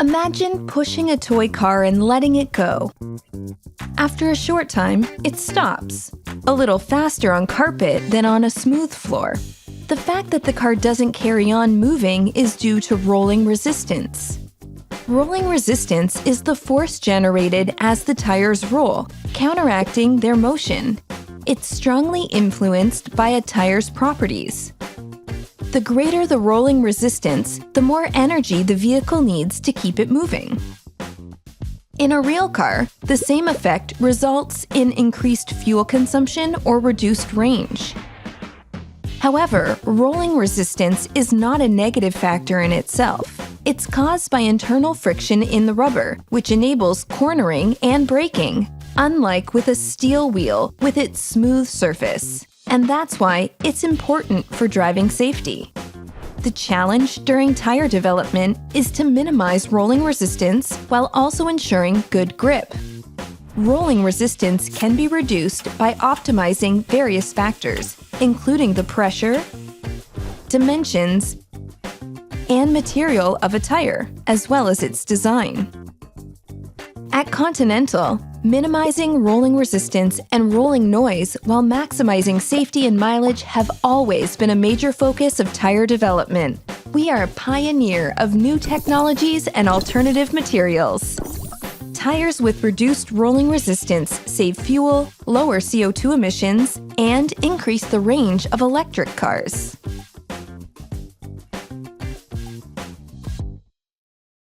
Imagine pushing a toy car and letting it go. After a short time, it stops, a little faster on carpet than on a smooth floor. The fact that the car doesn't carry on moving is due to rolling resistance. Rolling resistance is the force generated as the tires roll, counteracting their motion. It's strongly influenced by a tire's properties. The greater the rolling resistance, the more energy the vehicle needs to keep it moving. In a real car, the same effect results in increased fuel consumption or reduced range. However, rolling resistance is not a negative factor in itself. It's caused by internal friction in the rubber, which enables cornering and braking, unlike with a steel wheel with its smooth surface. And that's why it's important for driving safety. The challenge during tire development is to minimize rolling resistance while also ensuring good grip. Rolling resistance can be reduced by optimizing various factors, including the pressure, dimensions, and material of a tire, as well as its design. At Continental, minimizing rolling resistance and rolling noise while maximizing safety and mileage have always been a major focus of tire development. We are a pioneer of new technologies and alternative materials. Tires with reduced rolling resistance save fuel, lower CO2 emissions, and increase the range of electric cars.